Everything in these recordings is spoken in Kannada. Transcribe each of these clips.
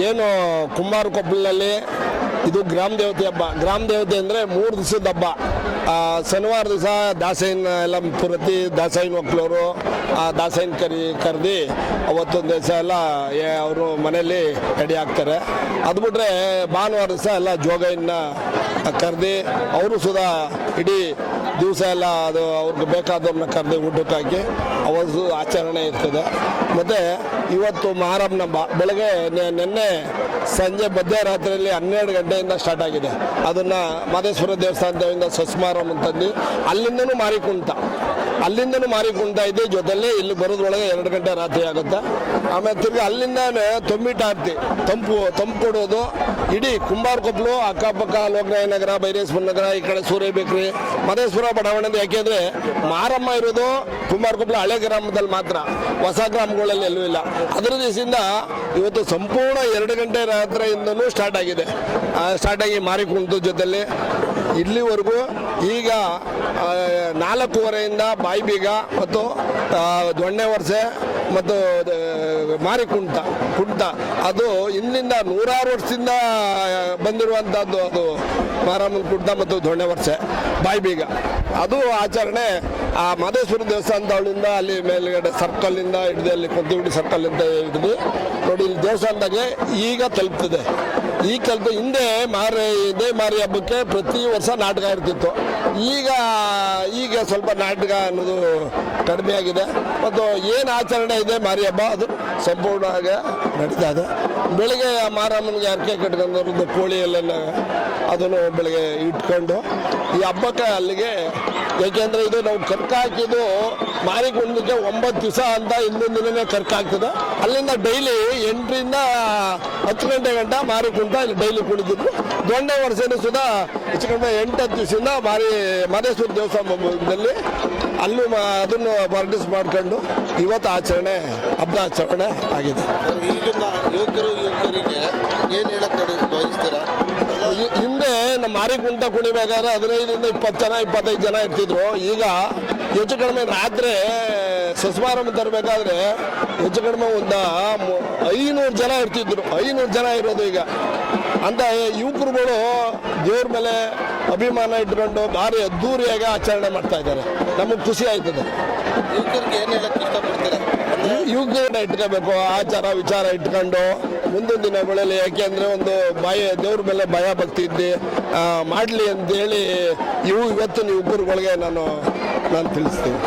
ಏನು ಕುಂಬಾರ ಕೊಪ್ಪಲಿನಲ್ಲಿ ಇದು ಗ್ರಾಮ ದೇವತೆ ಹಬ್ಬ. ಗ್ರಾಮ ದೇವತೆ ಅಂದರೆ 3 ದಿವಸದ ಹಬ್ಬ. ಶನಿವಾರ ದಿವಸ ದಾಸೈನ ಎಲ್ಲ ಪ್ರತಿ ದಾಸೈನ ಮಕ್ಕಳವರು ದಾಸೈನ ಕರೆದು ಅವತ್ತೊಂದು ದಿವಸ ಎಲ್ಲ ಅವರು ಮನೆಯಲ್ಲಿ ರೆಡಿ ಆಗ್ತಾರೆ. ಅದು ಬಿಟ್ಟರೆ ಭಾನುವಾರ ದಿವಸ ಎಲ್ಲ ಜೋಗೈನ ಕರೆದು ಅವರು ಸುಧಾ ಇಡೀ ದಿವಸ ಎಲ್ಲ ಅದು ಅವ್ರಿಗೆ ಬೇಕಾದವ್ರನ್ನ ಕರೆದು ಊಟಕ್ಕೆ ಹಾಕಿ ಅವತ್ತು ಆಚರಣೆ ಇರ್ತದೆ. ಮತ್ತು ಇವತ್ತು ಮೊಹರಂ ಹಬ್ಬ ಬೆಳಗ್ಗೆ ನಿನ್ನೆ ಸಂಜೆ ಮಧ್ಯರಾತ್ರಿಯಲ್ಲಿ 12 ಗಂಟೆಯಿಂದ ಸ್ಟಾರ್ಟ್ ಆಗಿದೆ. ಅದನ್ನು ಮಾದೇಶ್ವರ ದೇವಸ್ಥಾನದಿಂದ ಸಸ್ಮಾರಂ ಅಂತಂದು ಅಲ್ಲಿಂದನೂ ಮಾರಿಕೊಂತ ಇದೆ. ಜೊತೆಯಲ್ಲಿ ಇಲ್ಲಿ ಬರೋದ್ರೊಳಗೆ 2 ಗಂಟೆ ರಾತ್ರಿ ಆಗುತ್ತೆ. ಆಮೇಲೆ ತಿರ್ಗಿ ಅಲ್ಲಿಂದಾನೆ ತೊಂಬಿಟಾರ್ತಿ ತಂಪು ಕೊಡೋದು ಇಡೀ ಕುಂಬಾರ ಕೊಪ್ಪಲು ಅಕ್ಕಪಕ್ಕ ಲೋಕನಾಯ ನಗರ, ಬೈರೇಶ್ವರ ನಗರ, ಈ ಕಡೆ ಸೂರ್ಯ ಬೇಕ್ರಿ, ಮದೇಶ್ವರ ಬಡಾವಣೆ. ಯಾಕೆಂದರೆ ಮಾರಮ್ಮ ಇರೋದು ಕುಂಬಾರ ಕೊಪ್ಪಲು ಹಳೆ ಗ್ರಾಮದಲ್ಲಿ ಮಾತ್ರ, ಹೊಸ ಗ್ರಾಮಗಳಲ್ಲಿ ಎಲ್ಲೂ ಇಲ್ಲ. ಅದರ ದಿವಸದಿಂದ ಇವತ್ತು ಸಂಪೂರ್ಣ 2 ಗಂಟೆ ರಾತ್ರಿಯಿಂದಲೂ ಸ್ಟಾರ್ಟ್ ಆಗಿ ಮಾರಿಕೊಂತು. ಜೊತೆಯಲ್ಲಿ ಇಲ್ಲಿವರೆಗೂ ಈಗ 4:15 ಬಾಯಿಬೀಗ ಮತ್ತು ದೊಣ್ಣೆ ವರ್ಷೆ ಮತ್ತು ಮಾರಿಕುಂಟ ಅದು ಇಂದಿನಿಂದ 100 ವರ್ಷದಿಂದ ಬಂದಿರುವಂಥದ್ದು. ಅದು ಮಾರಮ್ಮನ ಕುಂಟ ಮತ್ತು ದೊಣ್ಣೆ ವರ್ಷೆ ಬಾಯಿಬೀಗ ಅದು ಆಚರಣೆ ಆ ಮಾದೇಶ್ವರ ದೇವಸ್ಥಾನದವಳಿಂದ ಅಲ್ಲಿ ಮೇಲ್ಗಡೆ ಸರ್ಕಲ್ಲಿಂದ ಹಿಡಿದು ಅಲ್ಲಿ ಕೊಂತಿಗುಡಿ ಸರ್ಕಲ್ಲಿಂದ ಹಿಡಿದು ನೋಡಿ ಇಲ್ಲಿ ದೇವಸ್ಥಾನದಾಗೆ ಈಗ ತಲುಪ್ತದೆ. ಹಿಂದೆ ಇದೇ ಮಾರಿ ಹಬ್ಬಕ್ಕೆ ಪ್ರತಿ ವರ್ಷ ನಾಟಕ ಇರ್ತಿತ್ತು. ಈಗ ಸ್ವಲ್ಪ ನಾಟಕ ಅನ್ನೋದು ಕಡಿಮೆ ಆಗಿದೆ. ಮತ್ತು ಏನು ಆಚರಣೆ ಇದೆ ಮಾರಿ ಹಬ್ಬ ಅದು ಸಂಪೂರ್ಣವಾಗಿ ನಡೀತಾ ಇದೆ. ಬೆಳಗ್ಗೆ ಮಾರಮ್ಮನಿಗೆ ಅರ್ಕೆ ಕಟ್ಕೊಂಡವ್ರದ್ದು ಕೋಳಿ ಎಲ್ಲ ಅದನ್ನು ಬೆಳಗ್ಗೆ ಇಟ್ಕೊಂಡು ಈ ಹಬ್ಬಕ್ಕೆ ಅಲ್ಲಿಗೆ, ಏಕೆಂದರೆ ಇದು ನಾವು ಕರ್ಕ ಹಾಕಿದ್ದು ಮಾರಿಕೊಂಡಕ್ಕೆ 9 ದಿವಸ ಅಂತ ಹಿಂದಿನ ದಿನವೇ ಕರ್ಕ ಹಾಕ್ತದೆ. ಅಲ್ಲಿಂದ ಡೈಲಿ 8ರಿಂದ 10 ಗಂಟೆ ಗಂಟ ಮಾರಿಕೊಂಡ ಇಲ್ಲಿ ಡೈಲಿ ಕುಣಿತಿದ್ರು. ದೊಣ್ಣೆ ವರ್ಷನೂ ಸುಧಾ ಹೆಚ್ಚು ಕಡಿಮೆ 8-10 ದಿವಸದಿಂದ ಮಾದೇಶ್ವರ ದೇವಸ್ಥಾನದಲ್ಲಿ ಅಲ್ಲೂ ಅದನ್ನು ಪಾರ್ಟಿಸ್ ಮಾಡ್ಕೊಂಡು ಇವತ್ತು ಹಬ್ಬ ಆಚರಣೆ ಆಗಿದೆ. ಯುವಕರಿಗೆ ಏನು ಹೇಳಕ್ಕೆ ಬಯಸ್ತೀರಾ? ಹಿಂದೆ ನಮ್ಮ ಮಾರಿಕುಂಟ ಕುಣಿಬೇಕಾದ್ರೆ 15ರಿಂದ 20 ಜನ 25 ಜನ ಇರ್ತಿದ್ರು. ಈಗ ಹೆಚ್ಚು ಕಡಿಮೆ ರಾತ್ರಿ ಸಸ್ಮಾರಂ ತರಬೇಕಾದ್ರೆ ಹೆಚ್ಚು ಕಡಿಮೆ ಒಂದು 500 ಜನ ಇರ್ತಿದ್ರು. 500 ಜನ ಇರೋದು ಈಗ. ಅಂತ ಯುವಕರುಗಳು ದೇವ್ರ ಮೇಲೆ ಅಭಿಮಾನ ಇಟ್ಕೊಂಡು ಭಾರಿ ಅದ್ದೂರಿಯಾಗಿ ಆಚರಣೆ ಮಾಡ್ತಾ ಇದ್ದಾರೆ. ನಮಗೆ ಖುಷಿ ಆಯ್ತದೆ. ಯುವಕರಿಗೆ ಏನು ಹೇಳಕ್ಕೆ ಇಷ್ಟಪಡ್ತೀರಾ? ಯುವಕರನ್ನ ಇಟ್ಕೋಬೇಕು, ಆಚಾರ ವಿಚಾರ ಇಟ್ಕೊಂಡು ಮುಂದಿನ ದಿನಗಳಲ್ಲಿ, ಯಾಕೆಂದರೆ ಒಂದು ದೇವ್ರ ಮೇಲೆ ಭಯ ಭಕ್ತಿ ಇದ್ದು ಮಾಡಲಿ ಅಂತೇಳಿ ಇವತ್ತಿನ ಯುವಕರುಗಳಿಗೆ ನಾನು ತಿಳಿಸ್ತೀನಿ.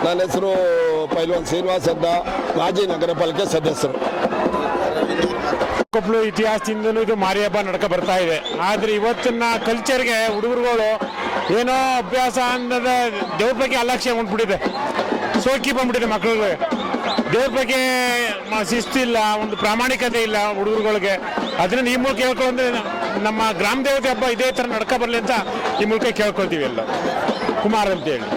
ನನ್ನ ಹೆಸರು ಪೈಲ್ವಾನ್ ಶ್ರೀನಿವಾಸ್ ಅಂತ, ಮಾಜಿ ನಗರ ಪಾಲಿಕೆ ಸದಸ್ಯರು. ಕೊಪ್ಪಳು ಇತಿಹಾಸದಿಂದಲೂ ಇದು ಮಾರಿ ಹಬ್ಬ ನಡ್ಕ ಬರ್ತಾ ಇದೆ. ಆದರೆ ಇವತ್ತಿನ ಕಲ್ಚರ್ಗೆ ಹುಡುಗರುಗಳು ಏನೋ ಅಭ್ಯಾಸ ಅನ್ನೋದ ದೇವ್ರ ಬಗ್ಗೆ ಅಲಕ್ಷ್ಯ ಹೊಂದ್ಬಿಟ್ಟಿದೆ, ಸೋಕಿ ಬಂದ್ಬಿಟ್ಟಿದೆ ಮಕ್ಕಳಿಗೆ. ದೇವ್ರ ಬಗ್ಗೆ ಶಿಸ್ತಿಲ್ಲ, ಒಂದು ಪ್ರಾಮಾಣಿಕತೆ ಇಲ್ಲ ಹುಡುಗರುಗಳಿಗೆ. ಅದರಿಂದ ಈ ಮೂಲಕ ಕೇಳ್ಕೊಂಡ್ರೆ ನಮ್ಮ ಗ್ರಾಮ ದೇವತೆ ಹಬ್ಬ ಇದೇ ಥರ ನಡ್ಕ ಬರಲಿ ಅಂತ ಈ ಮೂಲಕ ಕೇಳ್ಕೊಳ್ತೀವಿ ಎಲ್ಲ ಕುಮಾರ್ ಅಂತೇಳಿ.